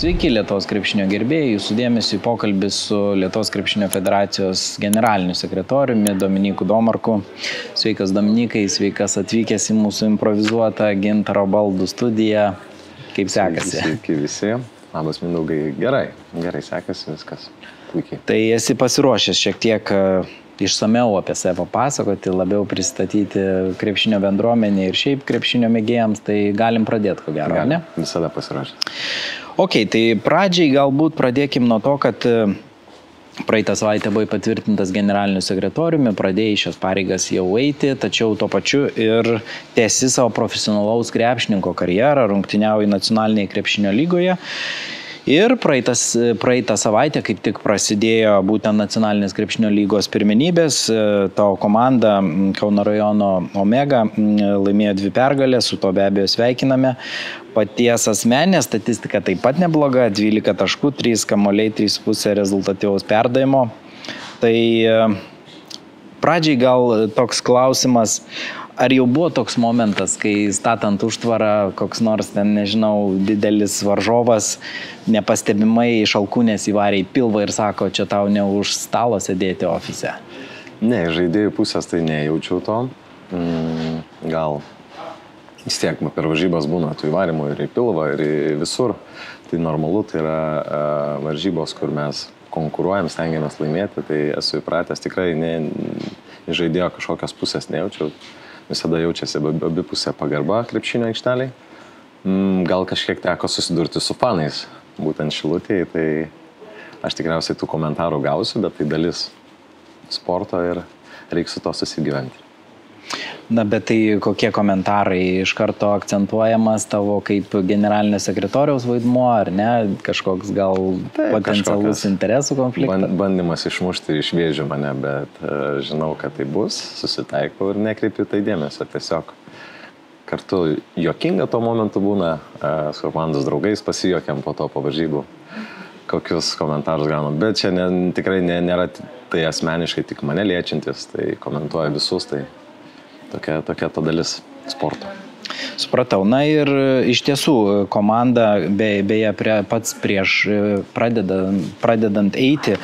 Sveiki Lietuvos krepšinio gerbėjai, jūsų dėmesio į pokalbį su Lietuvos krepšinio federacijos generaliniu sekretoriumi Dominiku Domarku. Sveikas Dominikai, sveikas atvykęs į mūsų improvizuotą Gintaro baldų studiją. Kaip sekasi? Sveiki visi. Labas Mindaugai. Gerai sekasi viskas. Puikiai. Tai esi pasiruošęs šiek tiek išsameu apie save papasakoti, labiau pristatyti krepšinio bendruomenį ir šiaip krepšinio mėgėjams, tai galim pradėti, ko gero, ne? Visada pasiruošęs. Ok, tai pradžiai galbūt pradėkim nuo to, kad praeitą savaitę buvai patvirtintas generaliniu sekretoriumi, pradėjai šias pareigas jau eiti, tačiau tuo pačiu ir tęsi savo profesionalaus krepšininko karjerą, rungtyniauji nacionalinėje krepšinio lygoje. Ir praeitą savaitę kaip tik prasidėjo būtent nacionalinės krepšinio lygos pirmenybės. Tavo komanda Kauno rajono Omega laimėjo 2 pergalės, su to be abejo sveikiname. Paties asmeninė statistika taip pat nebloga, 12 taškų, 3 kamuoliai, 3,5 rezultatyvaus perdavimo. Tai pradžiai gal toks klausimas, ar jau buvo toks momentas, kai statant užtvarą koks nors ten, nežinau, didelis varžovas nepastebimai iš alkūnės įvarė į pilvą ir sako, čia tau ne už stalo sėdėti ofise? Ne, žaidėjų pusės tai nejaučiau to. Gal vis tiek per varžybas būna tų įvarimų ir į pilvą, ir į visur. Tai normalu, tai yra varžybos, kur mes konkuruojam, stengiamės laimėti. Tai esu įpratęs, tikrai iš žaidėjo kažkokios pusės nejaučiau. Visada jaučiasi abipusė pagarba krepšinio aikšteliai. Gal kažkiek teko susidurti su fanais, būtent Šilutėje, tai aš tikriausiai tų komentarų gausiu, bet tai dalis sporto ir reikia su to susigyventi. Na, bet tai kokie komentarai? Iš karto akcentuojamas tavo kaip generalinio sekretoriaus vaidmuo, ar ne? Kažkoks gal potencialus interesų konfliktas? Bandymas išmušti iš vėžių mane, bet žinau, kad tai bus, susitaikau ir nekreipiu tai dėmesio. Tiesiog kartu juokinga tuo momentu būna, su komandos draugais pasijuokiam po to po varžybų, kokius komentarus gaunam. Bet čia tikrai nėra tai asmeniškai tik mane liečiantis, tai komentuoja visus, tai tokia to dalis sporto. Supratau. Na ir iš tiesų komanda, beje, pats prieš pradedant eiti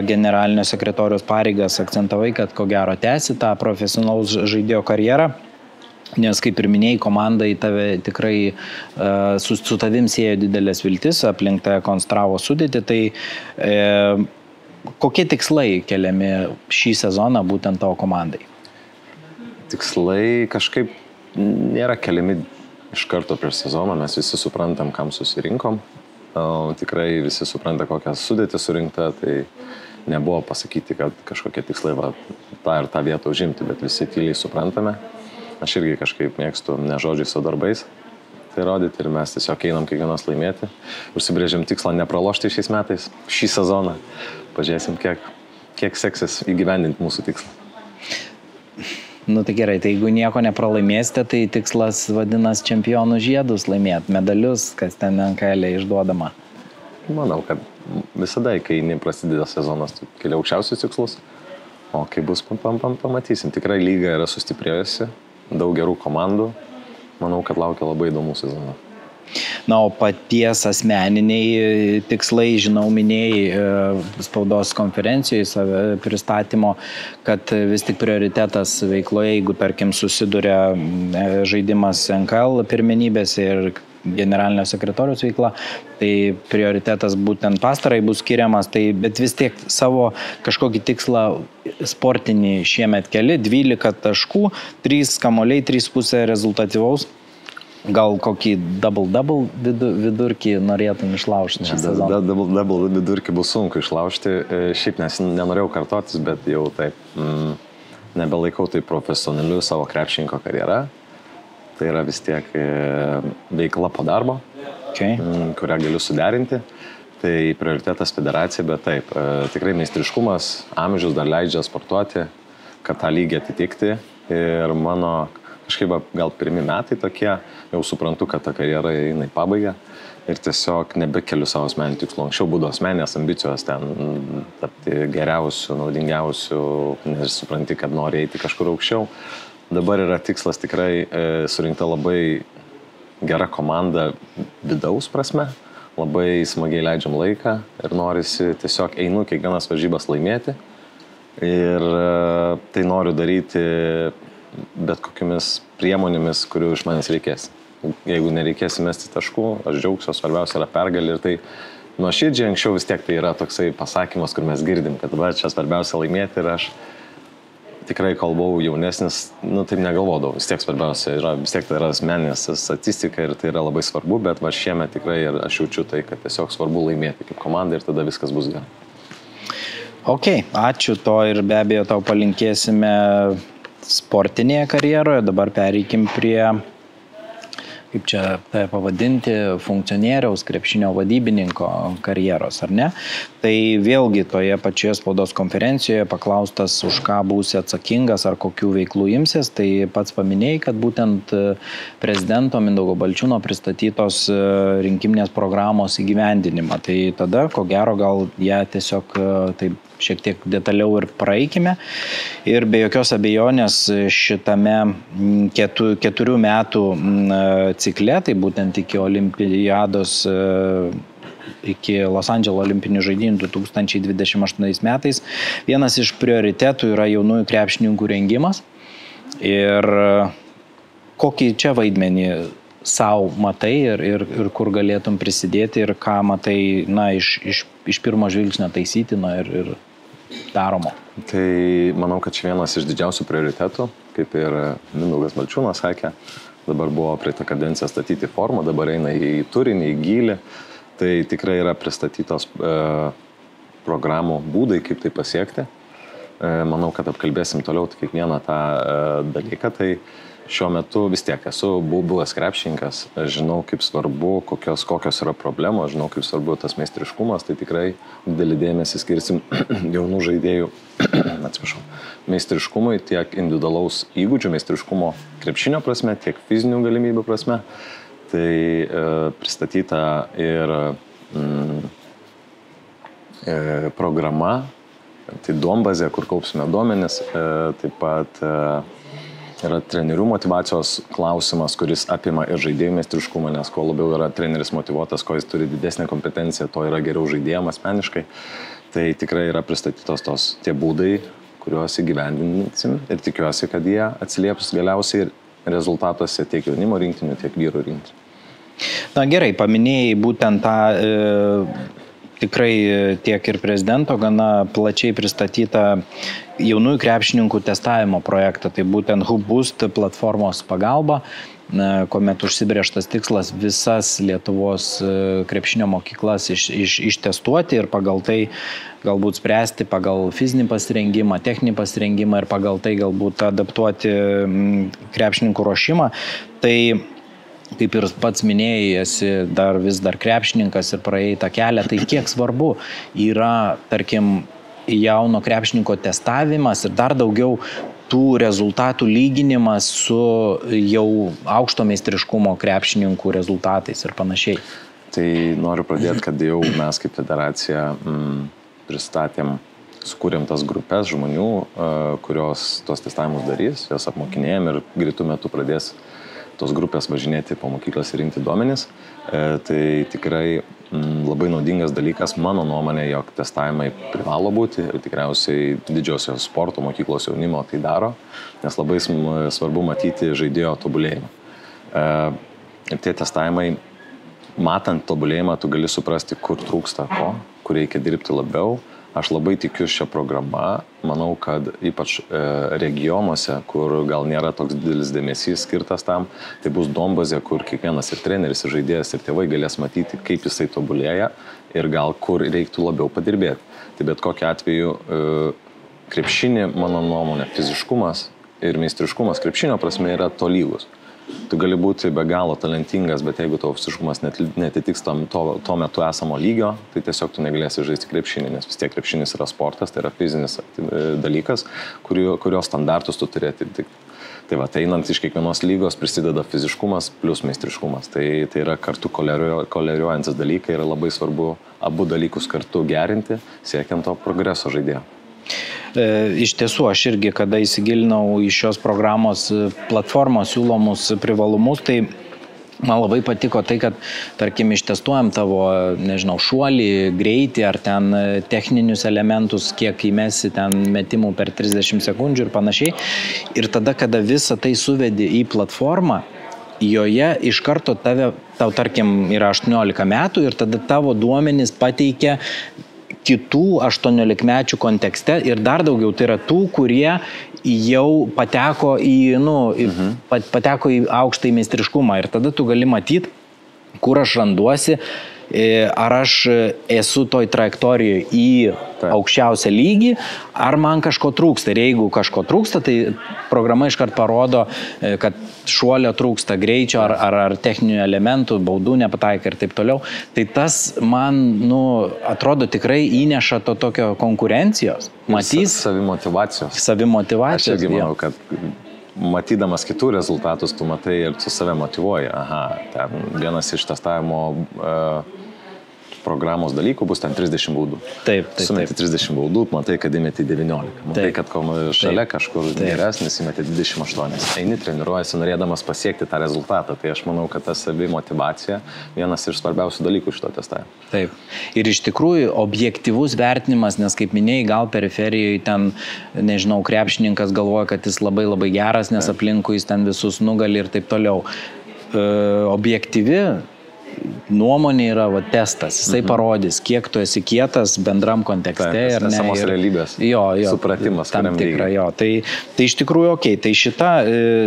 generalinio sekretoriaus pareigas akcentavai, kad ko gero tęsi tą profesionalaus žaidėjo karjerą, nes kaip ir minėjai, komanda į tave tikrai su tavim siejo didelės viltis, aplink tave konstravo sudėtį, tai kokie tikslai keliami šį sezoną būtent tavo komandai? Tikslai kažkaip nėra keliami iš karto prieš sezoną, mes visi suprantam, kam susirinkom. Tikrai visi supranta, kokią sudėtį surinkta, tai nebuvo pasakyti, kad kažkokie tikslai tą ir tą vietą užimti, bet visi tyliai suprantame. Aš irgi kažkaip mėgstu ne žodžiais, o darbais tai rodyti ir mes tiesiog einam kiekvienas laimėti. Užsibrėžėm tikslą nepralošti šiais metais, šį sezoną. Pažiūrėsim, kiek seksis įgyvendinti mūsų tikslą. Nu tai gerai, tai jeigu nieko nepralaimėsite, tai tikslas vadinas čempionų žiedus laimėti, medalius, kas ten NKL išduodama. Manau, kad visada, kai prasideda sezonas, tai keli aukščiausius tikslus, o kai bus, pamatysim. Tikrai lyga yra sustiprėjusi, daug gerų komandų, manau, kad laukia labai įdomų sezonų. Na, o paties asmeniniai tikslai, žinau, minėjai spaudos konferencijoje save pristatymo, kad vis tik prioritetas veikloje, jeigu, tarkim, susiduria žaidimas NKL pirmenybėse ir generalinio sekretoriaus veikla, tai prioritetas būtent pastarai bus skiriamas, tai, bet vis tiek savo kažkokį tikslą sportinį šiemet keli, 12 taškų, 3 kamuoliai, 3,5 rezultatyvaus. Gal kokį double vidurkį norėtum išlaužti šį sezoną? Double vidurkį bus sunku išlaužti. Šiaip nenorėjau kartotis, bet jau taip nebelaikau tai profesionaliu savo krepšininko karjerą. Tai yra vis tiek veikla po darbo, kurią galiu suderinti. Tai prioritetas federacija, bet taip, tikrai meistriškumas, amžius dar leidžia sportuoti, kad tą lygį atitikti. Ir mano kažkaip gal pirmi metai tokie, jau suprantu, kad ta karjera eina į pabaigą ir tiesiog nebekeliu savo asmeninių tikslų. Anksčiau būdavo asmeninės ambicijos ten tapti geriausiu, naudingiausiu, nes supranti, kad nori eiti kažkur aukščiau. Dabar yra tikslas tikrai surinkta labai gera komanda vidaus prasme, labai smagiai leidžiam laiką ir norisi tiesiog einu kiekvienas varžybas laimėti. Ir tai noriu daryti bet kokiamis priemonėmis, kurių iš manęs reikės. Jeigu nereikės įmesti taškų, aš džiaugsiu, svarbiausia yra pergalė. Ir tai nuoširdžiai anksčiau vis tiek tai yra toksai pasakymas, kur mes girdim, kad dabar čia svarbiausia laimėti ir aš tikrai, kol buvau jaunesnis, taip negalvodavau. Vis tiek svarbiausia yra, vis tiek tai yra asmeninė statistika ir tai yra labai svarbu, bet va šiemet tikrai ir aš jaučiu tai, kad tiesiog svarbu laimėti kaip komanda ir tada viskas bus gerai. Ok, ačiū to ir be abejo tau palinkėsime sportinėje karjeroje. Dabar pereikim prie, kaip čia tai pavadinti, funkcionieriaus, krepšinio vadybininko karjeros, ar ne? Tai vėlgi toje pačioje spaudos konferencijoje paklaustas, už ką būsi atsakingas ar kokių veiklų imsies, tai pats paminėjai, kad būtent prezidento Mindaugo Balčiūno pristatytos rinkiminės programos įgyvendinimą. Tai tada, ko gero, gal ją tiesiog taip šiek tiek detaliau ir praeikime. Ir be jokios abejonės šitame 4 metų cikle, tai būtent iki olimpiados, iki Los Andželo olimpinių žaidynių 2028 metais, vienas iš prioritetų yra jaunųjų krepšininkų rengimas. Ir kokį čia vaidmenį sau matai ir kur galėtum prisidėti ir ką matai iš pirmo žvilgsnio taisytino ir daromo. Tai manau, kad čia vienas iš didžiausių prioritetų, kaip ir Mindaugas Balčiūnas sakė, dabar buvo praeitą kadenciją statyti formą, dabar eina į turinį, į gylį, tai tikrai yra pristatytos programų būdai, kaip tai pasiekti. Manau, kad apkalbėsim toliau kiekvieną tą dalyką, tai šiuo metu vis tiek esu buvęs krepšininkas, žinau, kaip svarbu, kokios yra problemos, žinau, kaip svarbu tas meistriškumas, tai tikrai didelį dėmesį skirsim jaunų žaidėjų meistriškumui, tiek individualaus įgūdžių meistriškumo krepšinio prasme, tiek fizinių galimybių prasme. Tai pristatyta ir programa, tai duombazė, kur kaupsime duomenis, taip pat yra trenerių motyvacijos klausimas, kuris apima ir žaidėjų meistriškumą, nes kuo labiau yra treneris motyvuotas, kuo jis turi didesnę kompetenciją, to yra geriau žaidėjam asmeniškai. Tai tikrai yra pristatytos tie būdai, kuriuos įgyvendinsim ir tikiuosi, kad jie atsilieps galiausiai ir rezultatuose tiek jaunimo rinktinių, tiek vyrų rinktinių. Na gerai, paminėjai būtent tą tikrai tiek ir prezidento gana plačiai pristatytą jaunųjų krepšininkų testavimo projektą, tai būtent Hoop Boost platformos pagalba, kuomet užsibrėžtas tikslas visas Lietuvos krepšinio mokyklas ištestuoti ir pagal tai galbūt spręsti pagal fizinį pasirengimą, techninį pasirengimą ir pagal tai galbūt adaptuoti krepšininkų ruošimą. Tai kaip ir pats minėjai, esi vis dar krepšininkas ir praėjai tą kelią, tai kiek svarbu yra, tarkim, jauno krepšininko testavimas ir dar daugiau tų rezultatų lyginimas su jau aukšto meistriškumo krepšininkų rezultatais ir panašiai. Tai noriu pradėti, kad jau mes kaip federacija sukūrėm tas grupės žmonių, kurios tos testavimus darys, jos apmokinėjom ir greitų metų pradės tos grupės važinėti po mokyklas ir rinkti duomenis. Tai tikrai labai naudingas dalykas, mano nuomonė, jog testavimai privalo būti ir tikriausiai didžiosios sporto mokyklos jaunimo tai daro, nes labai svarbu matyti žaidėjo tobulėjimą. Ir tie testavimai, matant tobulėjimą, tu gali suprasti, kur trūksta ko, kur reikia dirbti labiau. Aš labai tikiu šią programą, manau, kad ypač regionuose, kur gal nėra toks didelis dėmesys skirtas tam, tai bus duombazė, kur kiekvienas ir treneris, ir žaidėjas, ir tėvai galės matyti, kaip jisai tobulėja ir gal kur reiktų labiau padirbėti. Tai bet kokiu atveju krepšinį, mano nuomonė, fiziškumas ir meistriškumas krepšinio prasme yra tolygus. Tu gali būti be galo talentingas, bet jeigu tavo fiziškumas netitiks to metu esamo lygio, tai tiesiog tu negalėsi žaisti krepšinį, nes vis tiek krepšinis yra sportas, tai yra fizinis dalykas, kurio standartus tu turi atitikti. Tai va, tai einant iš kiekvienos lygos prisideda fiziškumas plus meistriškumas. Tai yra kartu koleriuojantis dalykai ir labai svarbu abu dalykus kartu gerinti, siekiant to progreso žaidėjo. Iš tiesų, aš irgi, kada įsigilinau į šios programos platformos siūlomus privalumus, tai Man labai patiko tai, kad, tarkim, ištestuojam tavo, nežinau, šuolį, greitį ar ten techninius elementus, kiek įmesi ten metimų per 30 sekundžių ir panašiai. Ir tada, kada visą tai suvedi į platformą, joje iš karto tau, tarkim, yra 18 metų ir tada tavo duomenys pateikia kitų 18-mečių kontekste ir dar daugiau, tai yra tų, kurie jau pateko pateko į aukštąjį meistriškumą ir tada tu gali matyti, kur aš randuosi, ar aš esu toj trajektorijoje į aukščiausią lygį, ar man kažko trūksta. Ir jeigu kažko trūksta, tai programa iškart parodo, kad šuolio trūksta, greičio ar techninių elementų, baudų nepataika ir taip toliau. Tai tas man, atrodo, tikrai įneša to tokio konkurencijos. Matys savimotyvacijos. Savimotyvacijos. Aš irgi manau, kad matydamas kitų rezultatus, tu matai ir tu save motyvuoji. Aha, ten vienas iš testavimo programos dalykų bus ten 30 baudų. Taip. Sumeti 30 baudų, matai, kad įmeti 19. Matai, kad šalia kažkur geresnis įmeti 28. Eini, treniruojasi, norėdamas pasiekti tą rezultatą. Tai aš manau, kad ta savimotyvacija vienas iš svarbiausių dalykų šito testavimo. Taip. Ir iš tikrųjų objektyvus vertinimas, nes kaip minėjai, gal periferijoje ten, nežinau, krepšininkas galvoja, kad jis labai labai geras, nes aplinkui jis ten visus nugali ir taip toliau. Objektyvi nuomonė yra testas. Jisai parodys, kiek tu esi kietas bendram kontekste. Taip, esamos realybės. Supratimas. Tam tikra, Tai iš tikrųjų, tai šita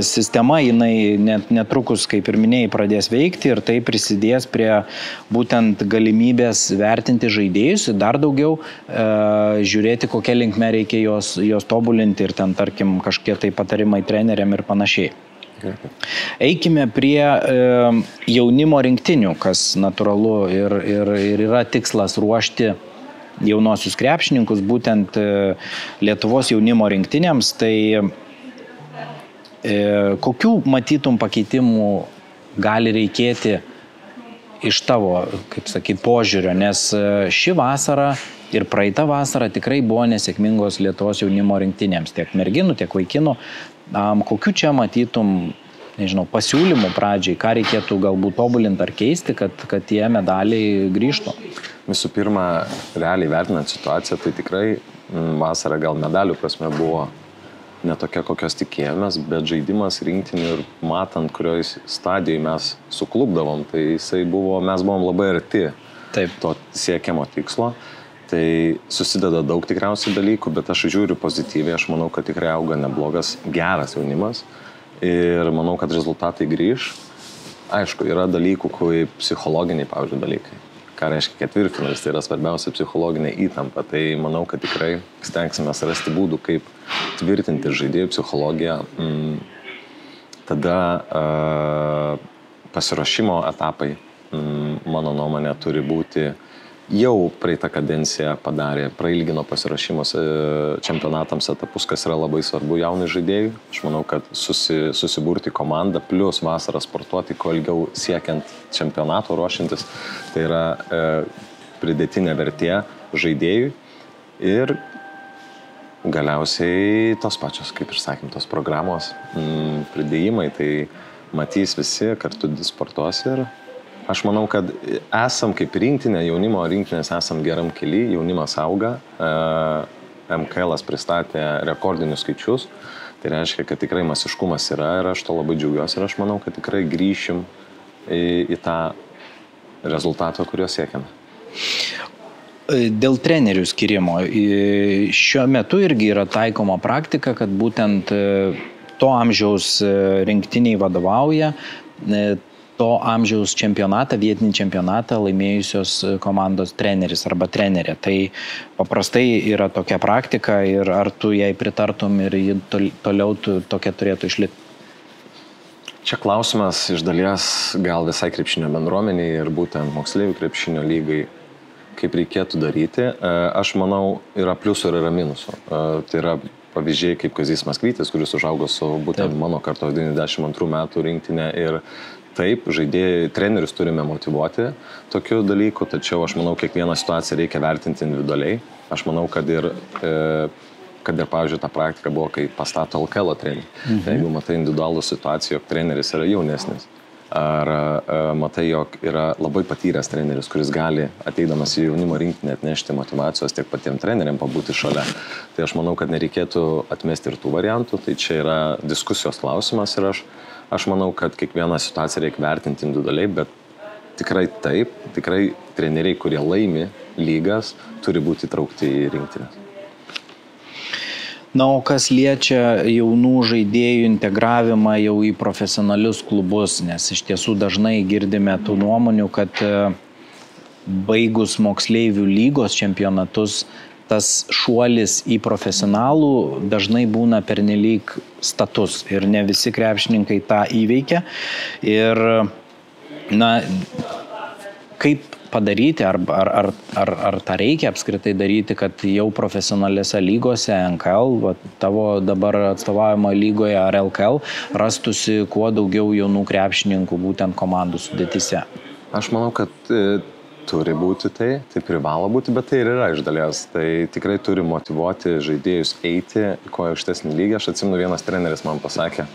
sistema, jinai netrukus, kaip ir minėjai, pradės veikti ir tai prisidės prie būtent galimybės vertinti žaidėjus ir dar daugiau žiūrėti, kokia linkme reikia jos tobulinti ir ten, tarkim, kažkiek tai patarimai treneriam ir panašiai. Eikime prie jaunimo rinktinių, kas natūralu ir yra tikslas ruošti jaunosius krepšininkus, būtent Lietuvos jaunimo rinktinėms. Tai kokių matytum pakeitimų gali reikėti iš tavo, kaip sakyt, požiūrio, nes ši vasara ir praeitą vasarą tikrai buvo nesėkmingos Lietuvos jaunimo rinktinėms, tiek merginų, tiek vaikinų. Kokių čia matytum, nežinau, pasiūlymų pradžiai, ką reikėtų galbūt tobulinti ar keisti, kad tie medaliai grįžtų? Visų pirma, realiai vertinant situaciją, tai tikrai vasara gal medalių prasme buvo ne tokia, kokios tikėjomės, bet žaidimas rinktinių ir matant, kurioj stadijoje mes suklubdavom, tai mes buvom labai arti to siekiamo tikslo. Tai susideda daug tikriausiai dalykų, bet aš žiūriu pozityviai, aš manau, kad tikrai auga neblogas, geras jaunimas ir manau, kad rezultatai grįž. Aišku, yra dalykų, kaip psichologiniai, pavyzdžiui, dalykai. Ką reiškia ketvirtfinalis, tai yra svarbiausia psichologinė įtampa. Tai manau, kad tikrai stengsime rasti būdų, kaip tvirtinti žaidėjų psichologiją. Tada pasiruošimo etapai, mano nuomonė, turi būti. Jau praeitą kadenciją prailgino pasiruošimus čempionatams etapus, kas yra labai svarbu jaunai žaidėjui. Aš manau, kad susiburti komandą, plus vasarą sportuoti, kuo ilgiau siekiant čempionato ruošintis, tai yra pridėtinė vertė žaidėjui. Ir galiausiai tos pačios, kaip ir sakėm, tos programos pridėjimai, tai matys visi, kartu sportuos ir aš manau, kad esam kaip rinktinė, jaunimo rinktinės esam geram kely, jaunimas auga, MKL'as pristatė rekordinius skaičius, tai reiškia, kad tikrai masiškumas yra ir aš to labai džiaugiuosi ir aš manau, kad tikrai grįšim į tą rezultatą, kurio siekiame. Dėl trenerių skirimo, šiuo metu irgi yra taikoma praktika, kad būtent to amžiaus rinktiniai vadovauja, to amžiaus čempionatą, vietinį čempionatą laimėjusios komandos treneris arba trenerė. Tai paprastai yra tokia praktika ir ar tu jai pritartum ir ji toliau tokia turėtų išlikti? Čia klausimas iš dalies gal visai krepšinio bendruomeniai ir būtent moksleivių krepšinio lygai, kaip reikėtų daryti. Aš manau, yra pliusų ir yra minusų. Tai yra pavyzdžiai kaip Kazys Maskvytis, kuris užaugo su būtent mano kartos 92 metų rinktinė ir taip, žaidėjai, trenerius turime motyvuoti tokių dalykų, tačiau aš manau, kiekvieną situaciją reikia vertinti individualiai. Aš manau, kad ir pavyzdžiui, ta praktika buvo, kai pastato LKL trenerį. Jeigu matai individualų situaciją, jog treneris yra jaunesnis Ar matai, jog yra labai patyręs treneris, kuris gali, ateidamas į jaunimo rinktinę, atnešti motivacijos tiek patiem treneriam pabūti šalia. Tai aš manau, kad nereikėtų atmesti ir tų variantų. Tai čia yra diskusijos klausimas ir aš manau, kad kiekvieną situaciją reikia vertinti individualiai, bet tikrai taip, tikrai treneriai, kurie laimi lygas, turi būti įtraukti į rinktinę. Na, o kas liečia jaunų žaidėjų integravimą jau į profesionalius klubus, nes iš tiesų dažnai girdime tų nuomonių, kad baigus moksleivių lygos čempionatus, tas šuolis į profesionalų dažnai būna pernelyg status ir ne visi krepšininkai tą įveikia. Ir, na, kaip padaryti, ar tą reikia apskritai daryti, kad jau profesionaliose lygose, NKL, tavo dabar atstovaujamo lygoje ar LKL, rastusi kuo daugiau jaunų krepšininkų būtent komandų sudėtyse? Aš manau, kad turi būti tai privalo būti, bet tai ir yra iš dalies. Tai tikrai turi motyvuoti žaidėjus eiti kuo aukštesnį lygį. Aš atsimenu, vienas treneris man pasakė,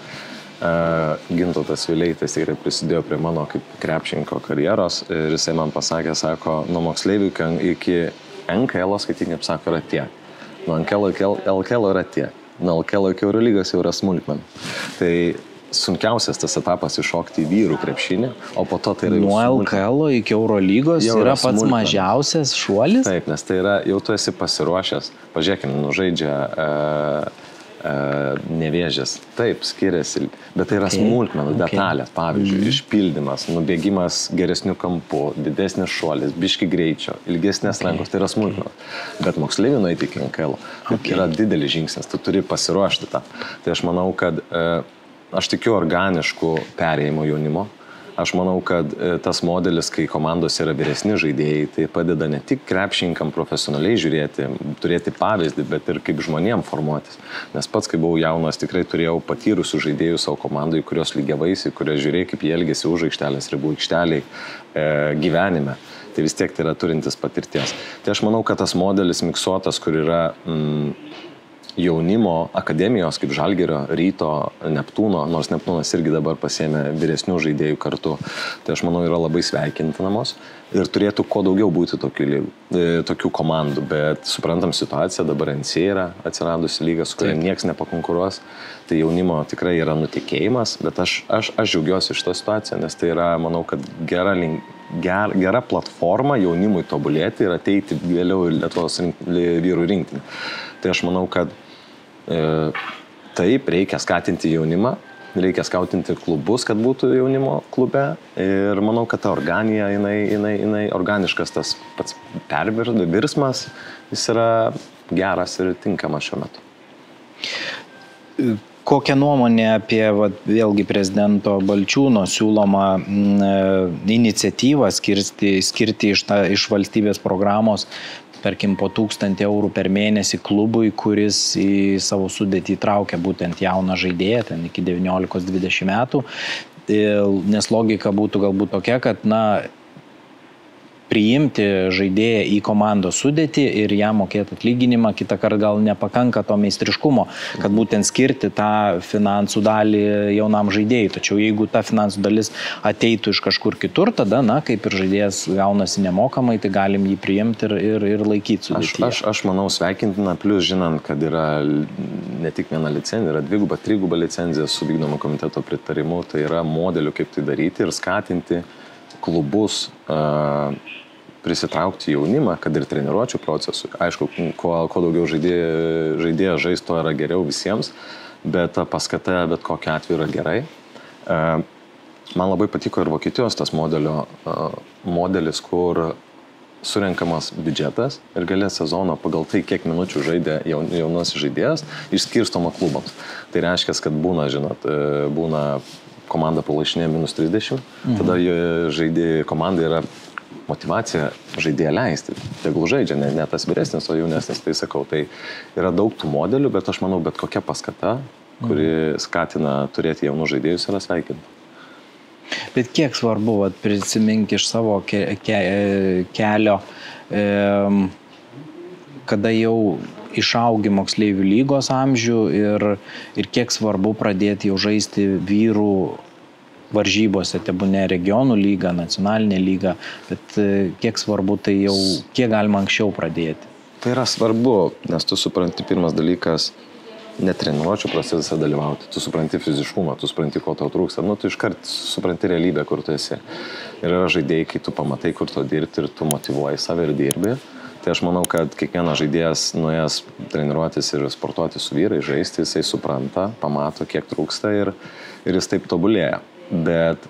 Gintautas Vileitas tikrai prisidėjo prie mano kaip krepšinko karjeros ir jisai man pasakė, sako, nuo moksleivių iki NKL skaitykim, sako, yra tiek. Nuo NKL iki LKL yra tiek. Nuo LKL iki Eurolygos jau yra smulkmenų. Tai sunkiausias tas etapas iššokti į vyrų krepšinį, o po to tai yra nuo LKL iki Eurolygos yra pats mažiausias šuolis? Taip, nes tai yra, jau tu esi pasiruošęs. Pažiūrėkime, žaidžia Nevėžis. Taip, skiriasi, bet tai yra smulkmenų detalės, pavyzdžiui, išpildymas, nubėgimas geresnių kampų, didesnis šuolis, biški greičio, ilgesnės rankos, tai yra smulkmenos. Bet moksleivių nueiti iki NKL yra didelis žingsnis, tu turi pasiruošti tą. Tai aš manau, kad aš tikiu organiškų perėjimo jaunimo. Aš manau, kad tas modelis, kai komandos yra vyresni žaidėjai, tai padeda ne tik krepšininkam profesionaliai žiūrėti, turėti pavyzdį, bet ir kaip žmonėm formuotis. Nes pats, kai buvau jaunas, tikrai turėjau patyrusių žaidėjų savo komandai, kurios lygiavaisi, kurie žiūrėjo, kaip jie elgėsi už aikštelės, ribų aikšteliai gyvenime. Tai vis tiek tai yra turintis patirties. Tai aš manau, kad tas modelis miksuotas, kur yra jaunimo akademijos, kaip Žalgirio, Ryto, Neptūno, nors Neptūnas irgi dabar pasiėmė vyresnių žaidėjų kartu, tai aš manau yra labai sveikintinamos ir turėtų kuo daugiau būti tokių komandų, bet suprantam situaciją, dabar NCAA yra atsiradusi lyga, su kuria nieks nepakonkuruos, tai jaunimo tikrai yra nutekėjimas, bet aš džiaugiuosi šitą situaciją, nes tai yra, manau, kad gera platforma jaunimui tobulėti ir ateiti vėliau į Lietuvos vyrų rinktinį. Tai aš manau, kad taip, reikia skatinti jaunimą, reikia skautinti klubus, kad būtų jaunimo klube ir manau, kad ta organija, jinai organiškas tas pats virsmas, jis yra geras ir tinkamas šiuo metu. Kokią nuomonę apie vėlgi prezidento Balčiūno siūlomą iniciatyvą skirti iš valstybės programos tarkim, po 1000 eurų per mėnesį klubui, kuris į savo sudėtį traukia būtent jauną žaidėją, ten iki 19-20 metų, nes logika būtų galbūt tokia, kad, priimti žaidėją į komandos sudėtį ir jam mokėti atlyginimą, kitą kartą gal nepakanka to meistriškumo, kad būtent skirti tą finansų dalį jaunam žaidėjui. Tačiau jeigu ta finansų dalis ateitų iš kažkur kitur, tada, kaip ir žaidėjas gaunasi nemokamai, tai galim jį priimti ir laikyti sudėtyje. Aš manau sveikintina, plius žinant, kad yra ne tik viena licenzija, yra 2, 3 licenzija su vykdomo komiteto pritarimu, tai yra modelių, kaip tai daryti ir skatinti klubus prisitraukti jaunimą, kad ir treniruočių procesui. Aišku, kuo daugiau žaidėjas žais, to yra geriau visiems, bet paskata bet kokiu atveju yra gerai. Man labai patiko ir Vokietijos tas modelis, kur surenkamas biudžetas ir gale sezono pagal tai, kiek minučių žaidė jaunas žaidėjas, išskirstoma klubams. Tai reiškia, kad būna komanda palaišinė -30, tada komanda yra motivacija žaidėją leisti. Tegul žaidžia, ne tas vyresnis, o jaunesnis, tai sakau. Tai yra daug tų modelių, bet aš manau, bet kokia paskata, kuri skatina turėti jaunų žaidėjus, yra sveikinta. Bet kiek svarbu, prisimink iš savo kelio, kada jau išaugi moksleivių lygos amžių ir kiek svarbu pradėti jau žaisti vyrų varžybose, tebūne regionų lyga, nacionalinė lyga, bet kiek svarbu tai jau, kiek galima anksčiau pradėti? Tai yra svarbu, nes tu supranti pirmas dalykas, netreniruočių procese dalyvauti, tu supranti fiziškumą, tu supranti, ko tau trūksta, tu iškart supranti realybę, kur tu esi. Ir yra žaidėjai, kai tu pamatai, kur tu dirbti ir tu motyvuoji save ir dirbi. Tai aš manau, kad kiekvienas žaidėjas nuėjęs treniruotis ir sportuoti su vyrai, žaisti, jisai supranta, pamato, kiek trūksta ir jis taip tobulėja. Bet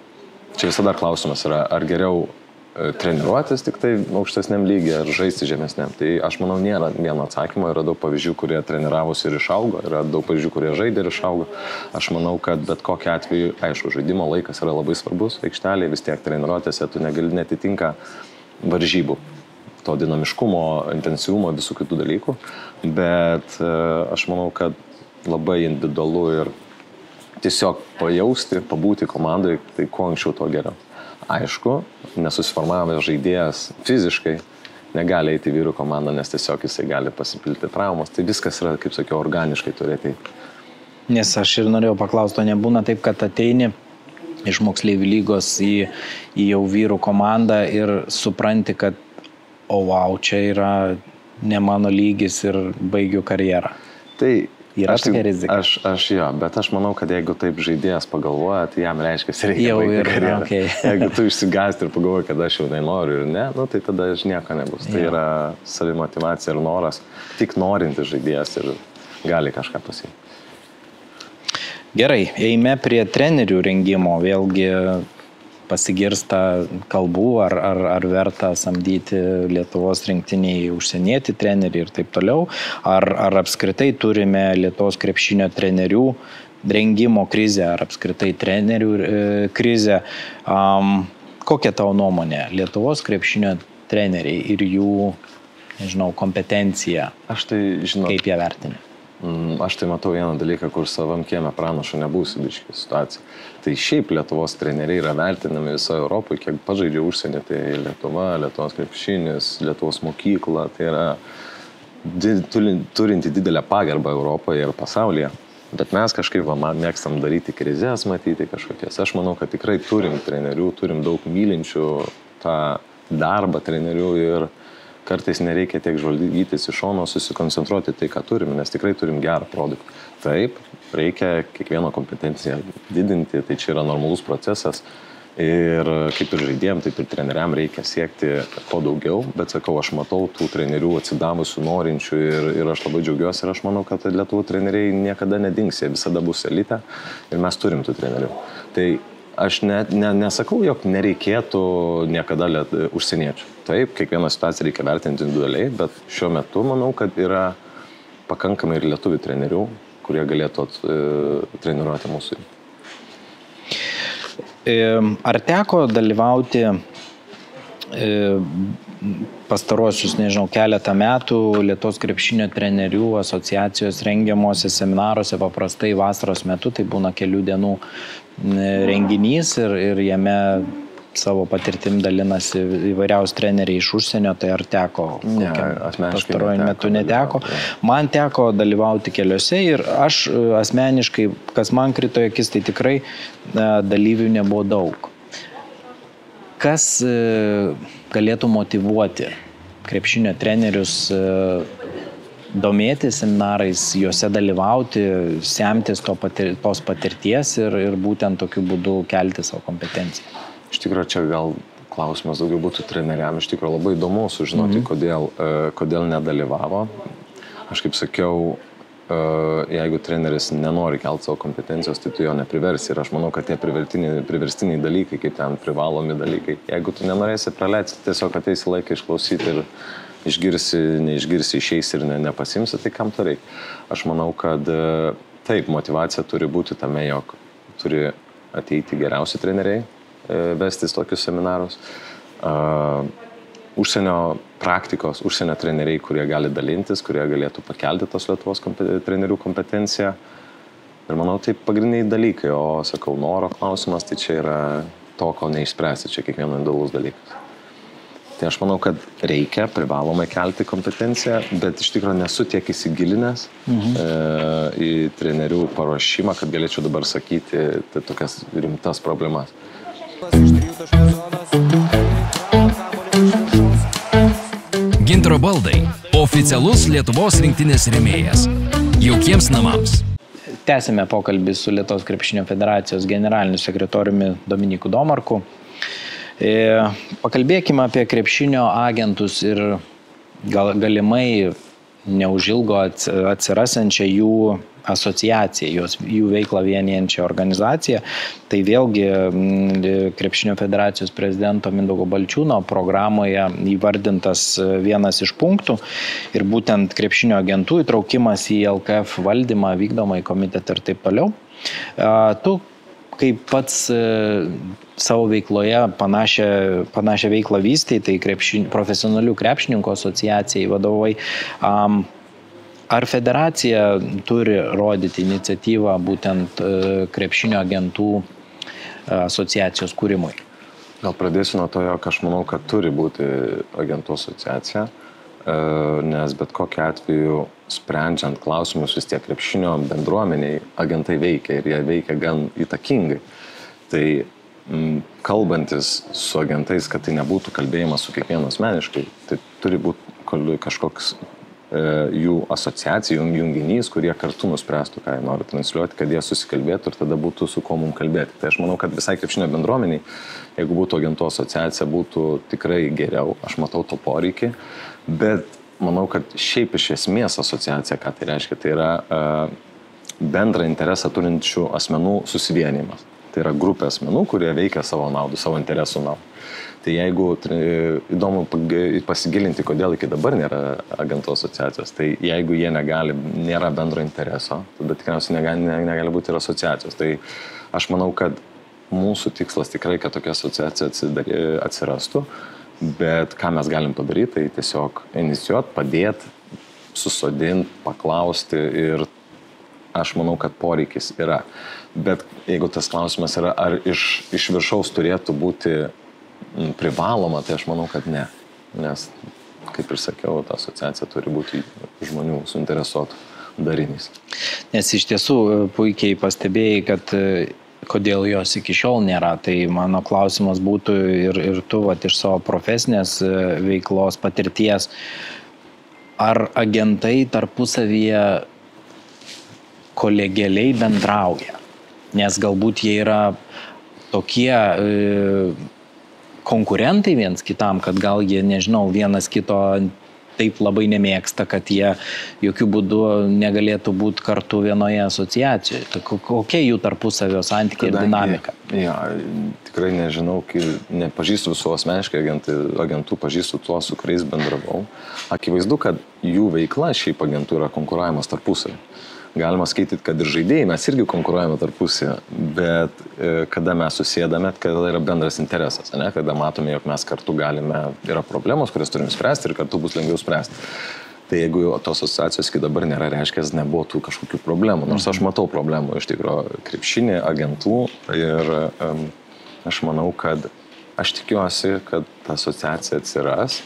čia visada klausimas yra, ar geriau treniruotis tik tai aukštesniam lygiai ar žaisti žemesniam. Tai aš manau, nėra vieno atsakymo, yra daug pavyzdžių, kurie treniravosi ir išaugo, yra daug pavyzdžių, kurie žaidė ir išaugo. Aš manau, kad bet kokiu atveju, aišku, žaidimo laikas yra labai svarbus aikštelėje, vis tiek treniruotėse tu negali netitinka varžybų, to dinamiškumo, intensyvumo, visų kitų dalykų, bet aš manau, kad labai individualu ir tiesiog pajausti, pabūti komandai, tai kuo anksčiau to geriau. Aišku, nesusiformavęs žaidėjas fiziškai negali eiti į vyrų komandą, nes tiesiog jisai gali pasipilti traumos. Tai viskas yra, kaip sakiau, organiškai turėti. Nes aš ir norėjau paklausti, to nebūna taip, kad ateini iš moksleivių lygos į jau vyrų komandą ir supranti, kad wow, čia yra ne mano lygis ir baigiu karjerą. Tai yra tokia rizika. Aš jo, bet aš manau, kad jeigu taip žaidėjas pagalvoja, tai jam reiškia, reikia baigti karjerą. Okay. Jeigu tu išsigąsti ir pagalvoji, kad aš jau nenoriu ir ne, tai tada nieko nebus. Tai yra savimotyvacija ir noras, tik norintis žaidėjas ir gali kažką pasiekti. Gerai, eime prie trenerių rengimo. Vėlgi pasigirsta kalbų, ar verta samdyti Lietuvos rinktiniai užsienietį trenerį ir taip toliau. Ar apskritai turime Lietuvos krepšinio trenerių rengimo krizę, ar apskritai trenerių krizę. Kokia tavo nuomonė? Lietuvos krepšinio treneriai ir jų, nežinau, kompetencija. Aš tai žinau. Kaip ją vertini? Aš tai matau vieną dalyką, kur savam kieme pranašu nebūsi biški situacija. Tai šiaip Lietuvos treneriai yra vertinami visoje Europoje, kiek pažaidžia užsienį, tai Lietuva, Lietuvos krepšinis, Lietuvos mokykla, tai yra turinti didelę pagarbą Europoje ir pasaulyje. Bet mes kažkaip mėgstam daryti krizės, matyti kažkokias. Aš manau, kad tikrai turim trenerių, turim daug mylinčių tą darbą trenerių ir kartais nereikia tiek žvalgytis iš šono, susikoncentruoti tai, ką turime, nes tikrai turim gerą produktą. Taip, reikia kiekvieno kompetenciją didinti, tai čia yra normalus procesas ir kaip ir žaidėjim, taip ir treneriam reikia siekti ko daugiau, bet sakau, aš matau tų trenerių atsidavusių, norinčių ir aš labai džiaugiuosi ir aš manau, kad Lietuvų treneriai niekada nedings, jie visada bus elite ir mes turim tų trenerių. Tai aš nesakau, jog nereikėtų niekada užsieniečių. Taip, kiekvieną situaciją reikia vertinti individualiai, bet šiuo metu manau, kad yra pakankamai ir lietuvių trenerių, kurie galėtų treniruoti mūsų. Ar teko dalyvauti pastaruosius, nežinau, keletą metų Lietuvos krepšinio trenerių asociacijos rengiamuose seminaruose, paprastai vasaros metu, tai būna kelių dienų renginys ir jame savo patirtim dalinasi įvairiausi treneriai iš užsienio, tai ar teko? Pastaruoju metu neteko. Man teko dalyvauti keliuose ir aš asmeniškai, kas man krito į akis, tai tikrai dalyvių nebuvo daug. Kas galėtų motyvuoti krepšinio trenerius domėtis seminarais, juose dalyvauti, semtis tos patirties ir būtent tokiu būdu kelti savo kompetenciją? Iš tikrųjų, čia gal klausimas daugiau būtų treneriam. Iš tikrųjų, labai įdomu sužinoti, kodėl nedalyvavo. Aš kaip sakiau, jeigu treneris nenori kelti savo kompetencijos, tai tu jo nepriversi. Ir aš manau, kad tie priverstiniai dalykai, kaip ten privalomi dalykai, jeigu tu nenorėsi praleisti, tiesiog ateisi laiką išklausyti ir išgirsi, neišgirsi, išeisi ir nepasimsi, tai kam to reikia. Aš manau, kad taip, motyvacija turi būti tame, jog turi ateiti geriausi treneriai, vestis tokius seminarus. Užsienio praktikos, užsienio treneriai, kurie gali dalintis, kurie galėtų pakelti tos Lietuvos trenerių kompetenciją. Ir manau, tai pagrindiniai dalykai, o sakau, noro klausimas, tai čia yra to, ko neišspręsti, čia kiekvieno individualus dalykas. Tai aš manau, kad reikia privalomai kelti kompetenciją, bet iš tikrųjų nesu tiek įsigilinęs į trenerių paruošimą, kad galėčiau dabar sakyti tai tokias rimtas problemas. Gintaro baldai – oficialus Lietuvos rinktinės rėmėjas. Jaukiems namams. Tęsime pokalbį su Lietuvos krepšinio federacijos generaliniu sekretoriumi Dominiku Domarku. Pakalbėkime apie krepšinio agentus ir galimai neužilgo atsirasančią jų asociaciją, jų veiklą vienijančią organizaciją. Tai vėlgi krepšinio federacijos prezidento Mindaugo Balčiūno programoje įvardintas vienas iš punktų ir būtent krepšinio agentų įtraukimas į LKF valdymą, vykdomąjį komitetą ir taip toliau. Tu kaip pats savo veikloje panašią veiklą vystei, tai profesionalių krepšininkų asociacijai vadovai. Ar federacija turi rodyti iniciatyvą būtent krepšinio agentų asociacijos kūrimui? Gal pradėsiu nuo to, jog aš manau, kad turi būti agentų asociacija, nes bet kokiu atveju sprendžiant klausimus vis tiek krepšinio bendruomeniai agentai veikia ir jie veikia gan įtakingai. Tai kalbantis su agentais, kad tai nebūtų kalbėjimas su kiekvienu asmeniškai, tai turi būti kažkoks jų asociacijų, junginys, kurie kartu nuspręstų, ką jie nori transliuoti, kad jie susikalbėtų ir tada būtų su kuo mums kalbėti. Tai aš manau, kad visai krepšinio bendruomeniai, jeigu būtų agentų asociacija, būtų tikrai geriau. Aš matau to poreikį, bet manau, kad šiaip iš esmės asociacija, ką tai reiškia, tai yra bendrą interesą turinčių asmenų susivienimas. Tai yra grupė asmenų, kurie veikia savo naudų, savo interesų naudų. Tai jeigu įdomu pasigilinti, kodėl iki dabar nėra agentų asociacijos, tai jeigu jie nėra bendro intereso, tada tikriausiai negali būti ir asociacijos. Tai aš manau, kad mūsų tikslas tikrai, kad tokia asociacija atsirastų, bet ką mes galim padaryti, tai tiesiog inicijuoti, padėti, susodinti, paklausti ir aš manau, kad poreikis yra. Bet jeigu tas klausimas yra, ar iš viršaus turėtų būti privaloma, tai aš manau, kad ne. Nes, kaip ir sakiau, ta asociacija turi būti žmonių suinteresuotų darinys. Nes iš tiesų puikiai pastebėjai, kad kodėl jos iki šiol nėra. Tai mano klausimas būtų ir tu iš savo profesinės veiklos patirties, ar agentai tarpusavyje kolegialiai bendrauja? Nes galbūt jie yra tokie konkurentai viens kitam, kad gal jie, nežinau, vienas kito taip labai nemėgsta, kad jie jokių būdų negalėtų būti kartu vienoje asociacijoje. Tai kokia jų tarpusavio santykiai ir dinamika? Ja, tikrai nežinau, nepažįstu visų asmeniškai agentų, pažįstu tuos, su kuriais bendravau. Akivaizdu, kad jų veikla šiaip agentų yra konkuravimas tarpusavį. Galima skaityti, kad ir žaidėjai mes irgi konkuruojame tarpusavį, bet kada mes susėdame, kada yra bendras interesas, ne? Kada matome, jog mes kartu yra problemos, kurias turim spręsti ir kartu bus lengviau spręsti. Tai jeigu tos asociacijos iki dabar nėra, reiškia, nebuvo tų kažkokių problemų, nors aš matau problemų iš tikrųjų krepšinį, agentų ir aš manau, kad aš tikiuosi, kad ta asociacija atsiras.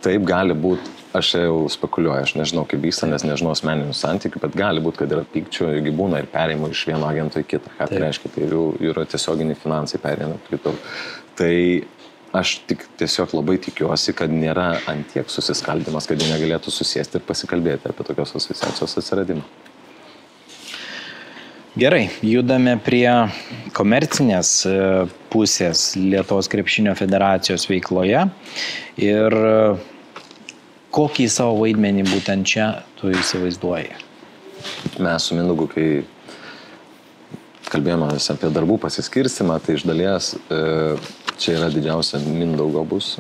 Taip gali būti. Aš jau spekuliuoju, aš nežinau, kaip vyksta, nes nežinau asmeninių santykių, bet gali būti, kad yra pykčių, jeigu būna ir perėjimų iš vieno agento į kitą. Ką tai reiškia, tai yra tiesioginiai finansai perėjami kitur. Tai aš tiesiog labai tikiuosi, kad nėra antiek susiskaldimas, kad jie negalėtų susėsti ir pasikalbėti apie tokios asociacijos atsiradimą. Gerai, judame prie komercinės pusės Lietuvos krepšinio federacijos veikloje ir kokį savo vaidmenį būtent čia tu įsivaizduoji? Mes su Mindaugu, kai kalbėjome apie darbų pasiskirstimą, tai iš dalies čia yra didžiausia Mindaugo bus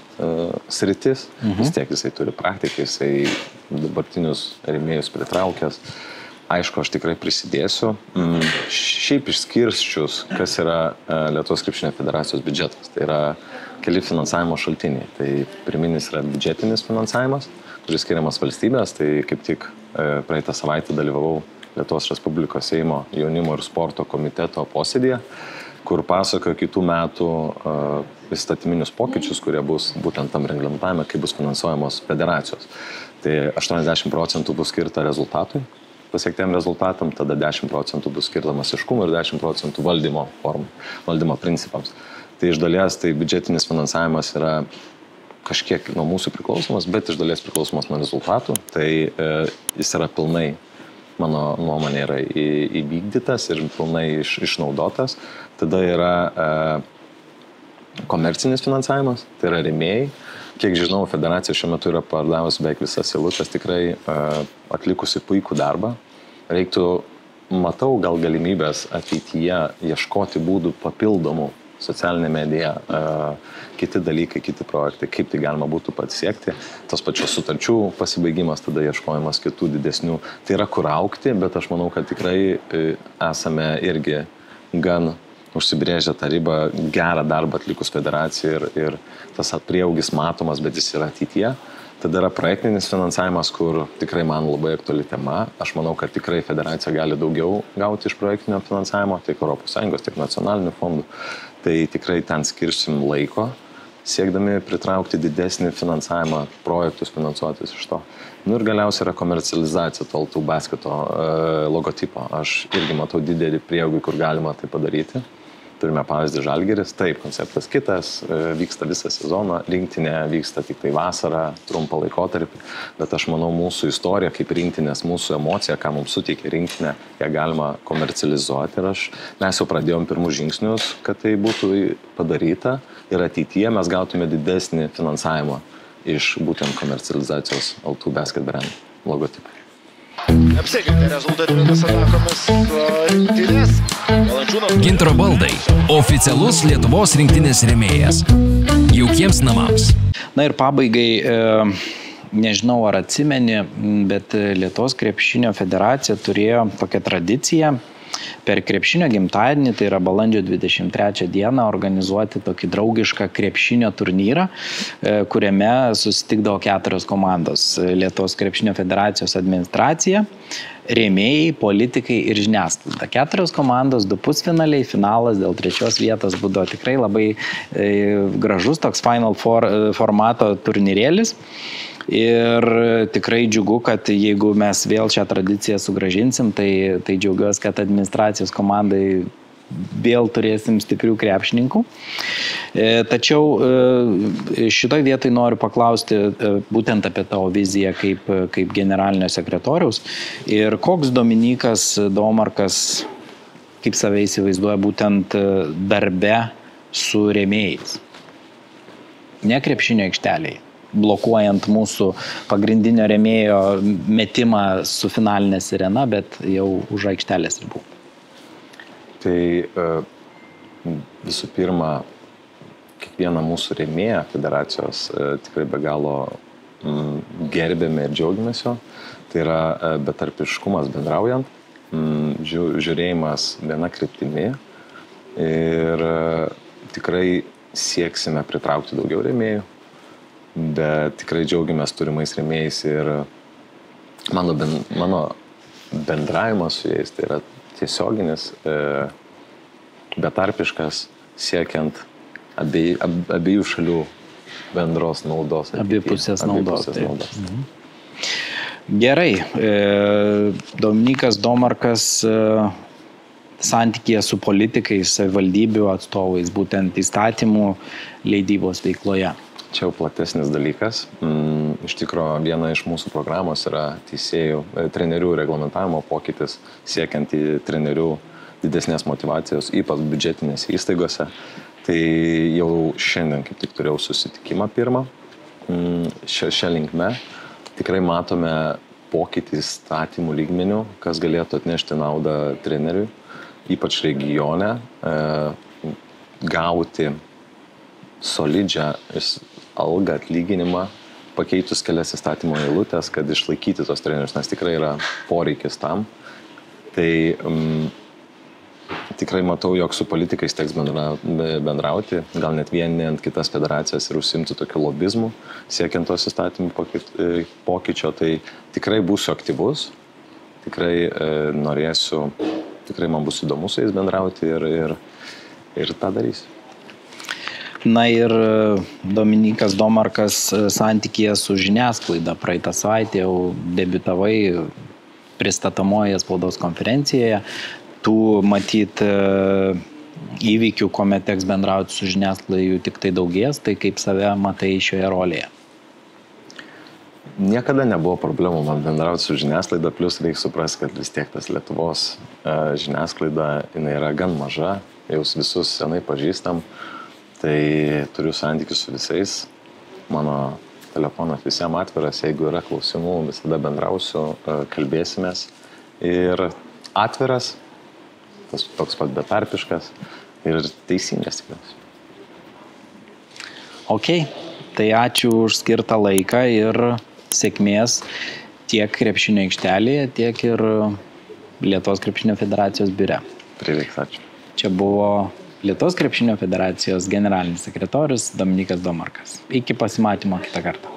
sritis. Vis tiek jisai turi praktiką, jisai dabartinius rėmėjus pritraukęs. Aišku, aš tikrai prisidėsiu. Šiaip išskirsčius, kas yra Lietuvos krepšinio federacijos biudžetas. Tai yra keli finansavimo šaltiniai. Tai pirminis yra biudžetinis finansavimas, kuris skiriamas valstybės. Tai kaip tik praeitą savaitę dalyvavau Lietuvos Respublikos Seimo jaunimo ir sporto komiteto posėdėje, kur pasakoja kitų metų įstatyminius pokyčius, kurie bus būtent tam reglamentavime, kaip bus finansuojamos federacijos. Tai 80% bus skirta rezultatui, pasiektiem rezultatam, tada 10% bus skirta masiškumui ir 10% valdymo principams. Tai iš dalies tai biudžetinis finansavimas yra kažkiek nuo mūsų priklausomas, bet iš dalies priklausomas nuo rezultatų. Tai jis yra pilnai, mano nuomonė, yra įvykdytas ir pilnai išnaudotas. Tada yra komercinis finansavimas, tai yra rėmėjai. Kiek žinau, federacija šiuo metu yra pardavusi beveik visas eilutes, tikrai atlikusi puikų darbą. Matau gal galimybės ateityje ieškoti būdų papildomų socialinė medija, kiti dalykai, kiti projektai, kaip tai galima būtų pasiekti. Tos pačios sutarčių pasibaigimas, tada ieškojimas kitų didesnių. Tai yra kur augti, bet aš manau, kad tikrai esame irgi gan užsibrėžę tą ribą, gerą darbą atlikus federaciją ir tas prieaugis matomas, bet jis yra ateityje. Tada yra projektinis finansavimas, kur tikrai man labai aktuali tema. Aš manau, kad tikrai federacija gali daugiau gauti iš projektinio finansavimo, tiek ES, tiek nacionalinių fondų. Tai tikrai ten skirsim laiko, siekdami pritraukti didesnį finansavimą, projektus finansuotis iš to. Ir galiausiai yra komercializacija to basketo logotipo. Aš irgi matau didelį prieaugį, kur galima tai padaryti. Turime pavyzdį Žalgiris, taip, konceptas kitas, vyksta visą sezoną, rinktinė vyksta tik tai vasarą, trumpą laikotarpį, bet aš manau mūsų istorija kaip rinktinės, mūsų emocija, ką mums suteikia rinktinė, ją galima komercializuoti ir mes jau pradėjom pirmus žingsnius, kad tai būtų padaryta ir ateityje mes gautume didesnį finansavimą iš būtent komercializacijos L2 Basket brand logotipų. Apsiginti rezultatyvimis atakomis rinktinės. Gintaro baldai – oficialus Lietuvos rinktinės rėmėjas. Jaukiems namams. Na ir pabaigai, nežinau ar atsimeni, bet Lietuvos krepšinio federacija turėjo tokią tradiciją per krepšinio gimtadienį, tai yra balandžio 23 dieną, organizuoti tokį draugišką krepšinio turnyrą, kuriame susitikdavo 4 komandos. Lietuvos krepšinio federacijos administracija, rėmėjai, politikai ir žiniasklaida. 4 komandos, 2 pusfinaliai, finalas dėl 3 vietos būdavo tikrai labai gražus toks Final Four formato turnyrėlis. Ir tikrai džiugu, kad jeigu mes vėl šią tradiciją sugrąžinsim, tai džiaugiuosi, kad administracijos komandai vėl turėsim stiprių krepšininkų. Tačiau šitoj vietoj noriu paklausti būtent apie tavo viziją kaip generalinio sekretoriaus. Ir koks Dominykas Domarkas, kaip save įsivaizduoja būtent darbe su rėmėjais? Ne krepšinio aikšteliai, blokuojant mūsų pagrindinio rėmėjo metimą su finalinė sirena, bet jau už aikštelės ribų. Tai visų pirma, kiekvieną mūsų rėmėją federacijos tikrai be galo gerbėme ir džiaugiamės jo. Tai yra betarpiškumas bendraujant, žiūrėjimas viena kryptimi ir tikrai sieksime pritraukti daugiau rėmėjų. Bet tikrai džiaugiamės turimais rėmėjais ir mano bendravimas su jais tai yra tiesioginis, betarpiškas, siekiant abiejų šalių bendros naudos. Abipusės naudos. Gerai. Dominykas Domarkas santykyje su politikais, savivaldybių atstovais, būtent įstatymų leidybos veikloje. Čia jau platesnis dalykas. Iš tikrųjų, viena iš mūsų programos yra trenerių reglamentavimo pokytis, siekiant į trenerių didesnės motivacijos, ypač biudžetinėse įstaigose. Tai jau šiandien kaip tik turėjau susitikimą pirmą. Šią linkme tikrai matome pokytį įstatymų lygmenių, kas galėtų atnešti naudą treneriui, ypač regione, gauti solidžią algą, atlyginimą, pakeitus kelias įstatymo eilutės, kad išlaikyti tos trenerius, nes tikrai yra poreikis tam. Tai tikrai matau, jog su politikais teks bendrauti, gal net vieninant kitas federacijas ir užsimti tokiu lobizmu, siekiant tos įstatymų pokyčio. Tai tikrai būsiu aktyvus, tikrai norėsiu, tikrai man bus įdomu su jais bendrauti ir tą darysiu. Na ir Dominikas Domarkas santykyje su žiniasklaida. Praeitą savaitę jau debiutavai pristatomoje spaudos konferencijoje. Tų matyt įvykių, kuomet teks bendrauti su žiniasklaida, jų tik tai daugės, tai kaip save matai šioje rolėje? Niekada nebuvo problemų man bendrauti su žiniasklaida, plus reikia suprasti, kad vis tiek tas Lietuvos žiniasklaida, jinai yra gan maža, jau visus senai pažįstam, tai turiu santykius su visais, mano telefonas visiems atviras, jeigu yra klausimų, visada bendrausiu, kalbėsimės ir atviras, tas toks pat betarpiškas ir teisingas tikriausiai. Ok, tai ačiū už skirtą laiką ir sėkmės tiek krepšinio aikštelėje, tiek ir Lietuvos krepšinio federacijos biure. Prireiks, ačiū. Čia buvo Lietuvos krepšinio federacijos generalinis sekretorius Dominikas Domarkas. Iki pasimatymo kitą kartą.